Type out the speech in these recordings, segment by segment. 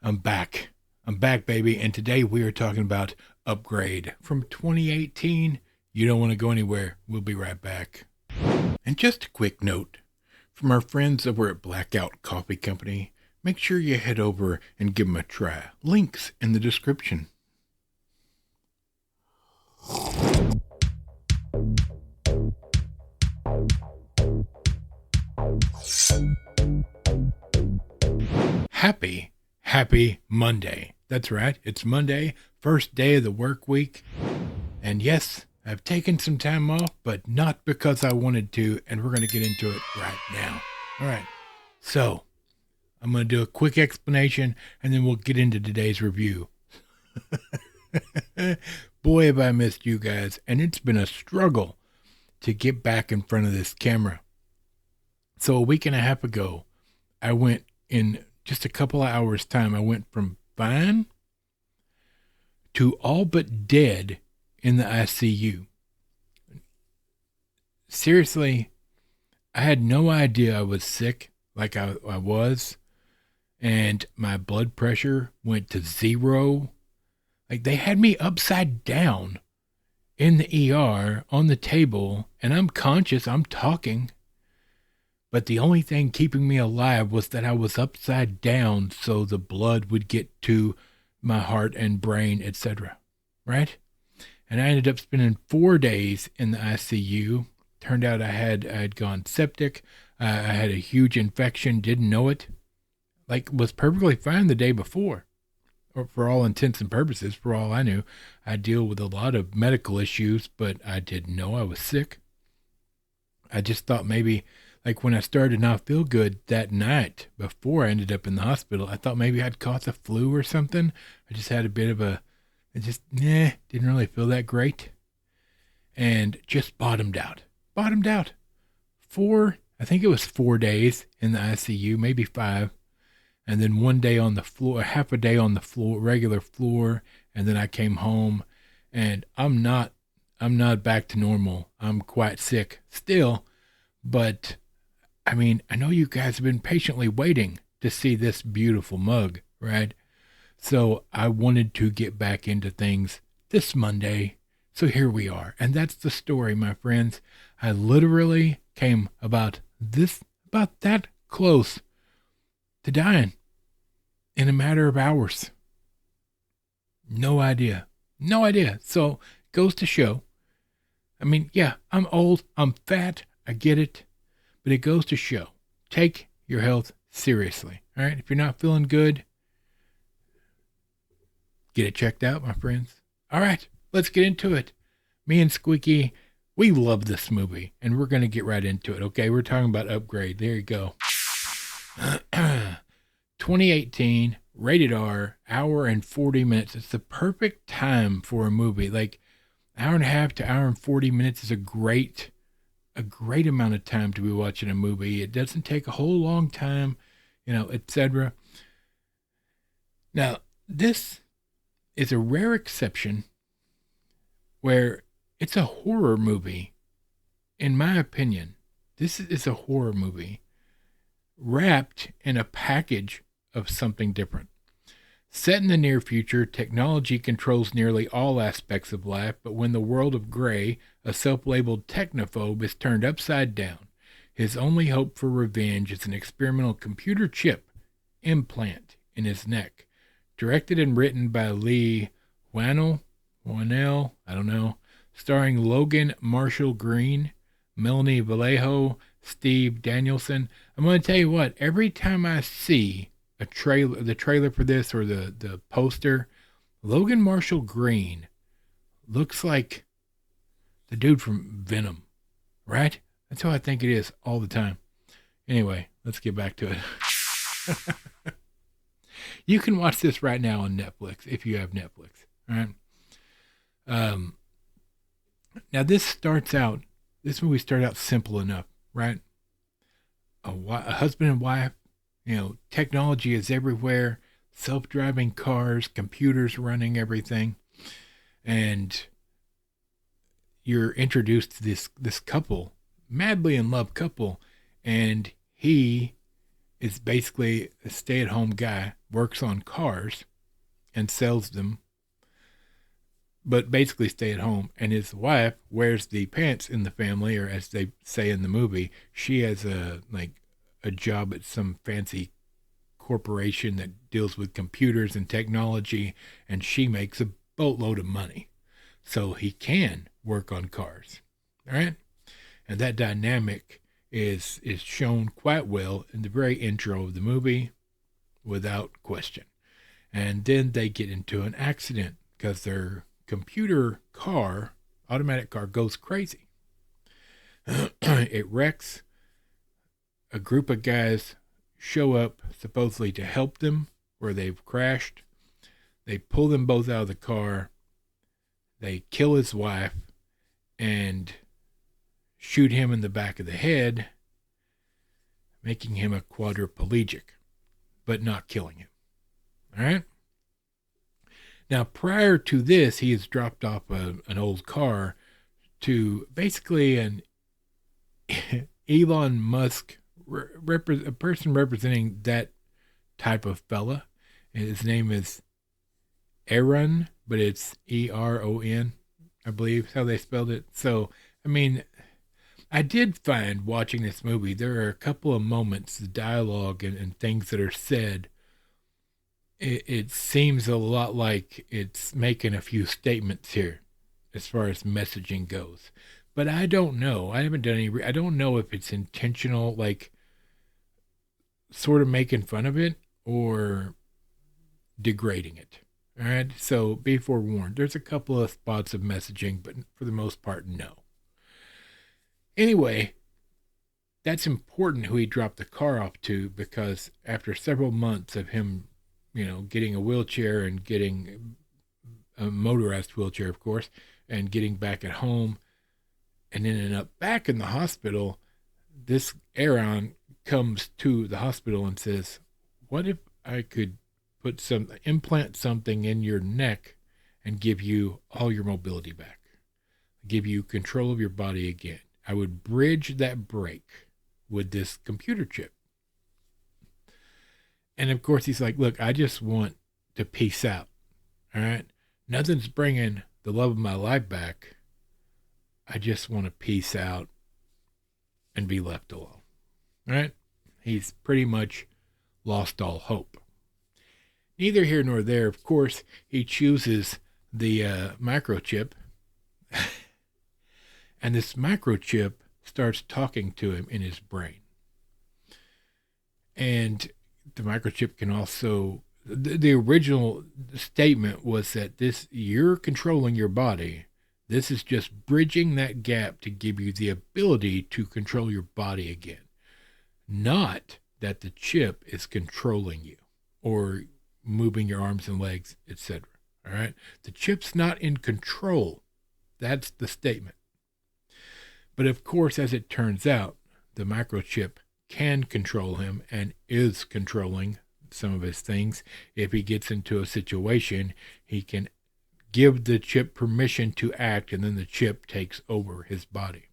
I'm back. I'm back, baby. And today we are talking about Upgrade from 2018. You don't want to go anywhere. We'll be right back. And just a quick note from our friends over at Blackout Coffee Company. Make sure you head over and give them a try. Links in the description. Happy Monday. That's right. It's Monday, first day of the work week. And yes, I've taken some time off, but not because I wanted to. And we're going to get into it right now. All right. So I'm going to do a quick explanation and then we'll get into today's review. Boy, have I missed you guys. And it's been a struggle to get back in front of this camera. So a week and a half ago, I went in just a couple of hours time. I went from fine to all but dead in the ICU. Seriously, I had no idea I was sick like I was. And my blood pressure went to 0. Like they had me upside down in the ER on the table, and I'm conscious, I'm talking. But the only thing keeping me alive was that I was upside down so the blood would get to my heart and brain, etc. Right? And I ended up spending 4 days in the ICU. Turned out I had gone septic. I had a huge infection, didn't know it. Like, was perfectly fine the day before. Or for all intents and purposes, for all I knew. I deal with a lot of medical issues, but I didn't know I was sick. I just thought maybe, like when I started to not feel good that night before I ended up in the hospital, I thought maybe I'd caught the flu or something. I just had a bit of didn't really feel that great. And just bottomed out. I think it was 4 days in the ICU, maybe 5. And then 1 day on the floor, half a day on the floor, regular floor. And then I came home and I'm not back to normal. I'm quite sick still, but I mean, I know you guys have been patiently waiting to see this beautiful mug, right? So I wanted to get back into things this Monday. So here we are. And that's the story, my friends. I literally came about that close to dying in a matter of hours. No idea. So goes to show. I mean, yeah, I'm old, I'm fat, I get it. But it goes to show, take your health seriously. All right. If you're not feeling good, get it checked out, my friends. All right. Let's get into it. Me and Squeaky, we love this movie, and we're going to get right into it. Okay. We're talking about Upgrade. There you go. 2018, rated R, hour and 40 minutes. It's the perfect time for a movie. Like, hour and a half to hour and 40 minutes is a great amount of time to be watching a movie. It doesn't take a whole long time, etc. Now, this is a rare exception where it's a horror movie. In my opinion, this is a horror movie wrapped in a package of something different. Set in the near future, technology controls nearly all aspects of life, but when the world of Gray, a self-labeled technophobe, is turned upside down, his only hope for revenge is an experimental computer chip implant in his neck. Directed and written by Lee Whannell, I don't know, starring Logan Marshall Green, Melanie Vallejo, Steve Danielson. I'm going to tell you what, every time I see the trailer for this or the poster, Logan Marshall Green looks like the dude from Venom, right? That's how I think it is all the time. Anyway, let's get back to it. You can watch this right now on Netflix if you have Netflix, all right? Now this movie started out simple enough, right? A husband and wife, technology is everywhere, self-driving cars, computers running everything. And you're introduced to this couple, madly in love couple, and he is basically a stay-at-home guy works on cars and sells them, but basically stay at home. And his wife wears the pants in the family, or as they say in the movie, she has a job at some fancy corporation that deals with computers and technology, and she makes a boatload of money. So he can work on cars. All right? And that dynamic is shown quite well in the very intro of the movie, without question. And then they get into an accident because their computer car, automatic car, goes crazy. It wrecks. A group of guys show up supposedly to help them where they've crashed. They pull them both out of the car. They kill his wife and shoot him in the back of the head, making him a quadriplegic, but not killing him. All right? Now, prior to this, he has dropped off an old car to basically an Elon Musk, a person representing that type of fella. And his name is Aaron, but it's Eron, I believe is how they spelled it. So, I mean, I did find watching this movie, there are a couple of moments, the dialogue and things that are said. It seems a lot like it's making a few statements here as far as messaging goes. But I don't know. I haven't done any. I don't know if it's intentional, like sort of making fun of it or degrading it. All right. So be forewarned. There's a couple of spots of messaging, but for the most part, no. Anyway, that's important who he dropped the car off to, because after several months of him, getting a wheelchair and getting a motorized wheelchair, of course, and getting back at home and ending up back in the hospital, this Aaron comes to the hospital and says, what if I could implant something in your neck and give you all your mobility back, give you control of your body again? I would bridge that break with this computer chip. And of course, he's like, look, I just want to peace out. All right. Nothing's bringing the love of my life back. I just want to peace out and be left alone. All right. He's pretty much lost all hope. Neither here nor there. Of course, he chooses the microchip. And this microchip starts talking to him in his brain. And the microchip can also, the original statement was that you're controlling your body. This is just bridging that gap to give you the ability to control your body again. Not that the chip is controlling you or moving your arms and legs, etc. All right? The chip's not in control. That's the statement. But of course, as it turns out, the microchip can control him and is controlling some of his things. If he gets into a situation, he can give the chip permission to act, and then the chip takes over his body.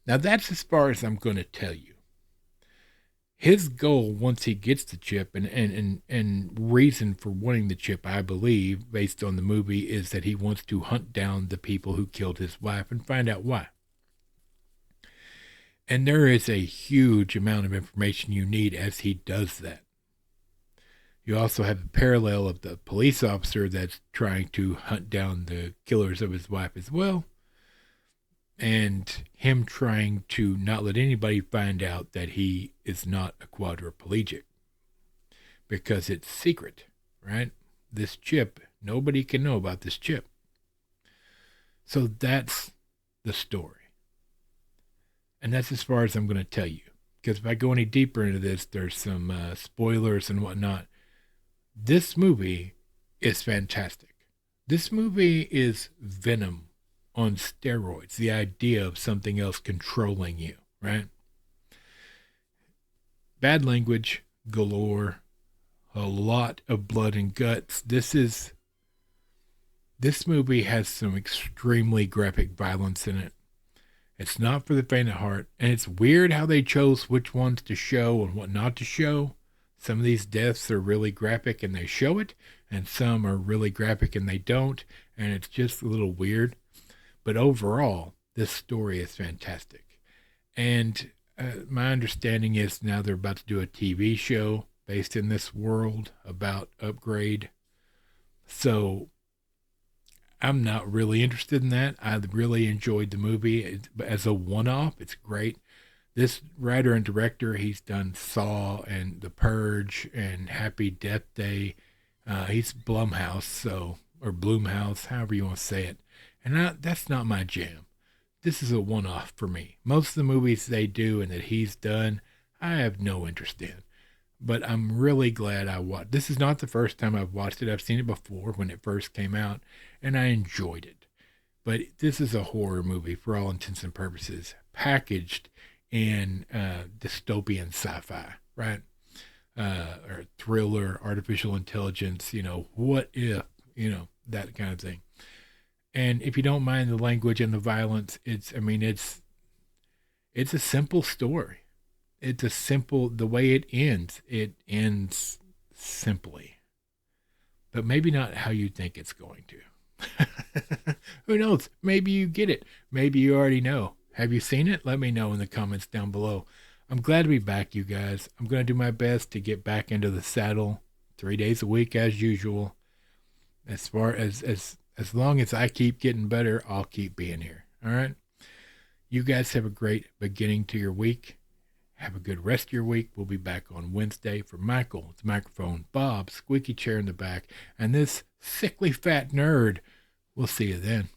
Now, that's as far as I'm going to tell you. His goal, once he gets the chip, and reason for wanting the chip, I believe, based on the movie, is that he wants to hunt down the people who killed his wife and find out why. And there is a huge amount of information you need as he does that. You also have a parallel of the police officer that's trying to hunt down the killers of his wife as well. And him trying to not let anybody find out that he is not a quadriplegic. Because it's secret, right? This chip, nobody can know about this chip. So that's the story. And that's as far as I'm going to tell you. Because if I go any deeper into this, there's some spoilers and whatnot. This movie is fantastic. This movie is Venom on steroids. The idea of something else controlling you, right? Bad language galore. A lot of blood and guts. This movie has some extremely graphic violence in it. It's not for the faint of heart, and it's weird how they chose which ones to show and what not to show. Some of these deaths are really graphic and they show it, and some are really graphic and they don't, and it's just a little weird. But overall, this story is fantastic. And my understanding is now they're about to do a TV show based in this world about Upgrade. So I'm not really interested in that. I really enjoyed the movie as a one-off. It's great. This writer and director, he's done Saw and The Purge and Happy Death Day. He's Blumhouse, so or Bloomhouse, however you want to say it. And that's not my jam. This is a one-off for me. Most of the movies they do and that he's done, I have no interest in. But I'm really glad I watched. This is not the first time I've watched it. I've seen it before when it first came out, and I enjoyed it. But this is a horror movie for all intents and purposes, packaged in dystopian sci-fi, right? Or thriller, artificial intelligence, what if, that kind of thing. And if you don't mind the language and the violence, it's a simple story. It's a simple, the way it ends simply, but maybe not how you think it's going to. Who knows? Maybe you get it. Maybe you already know. Have you seen it? Let me know in the comments down below. I'm glad to be back, you guys. I'm going to do my best to get back into the saddle 3 days a week as usual. As long as I keep getting better, I'll keep being here. All right? You guys have a great beginning to your week. Have a good rest of your week. We'll be back on Wednesday. For Michael, the microphone, Bob, squeaky chair in the back, and this sickly fat nerd. We'll see you then.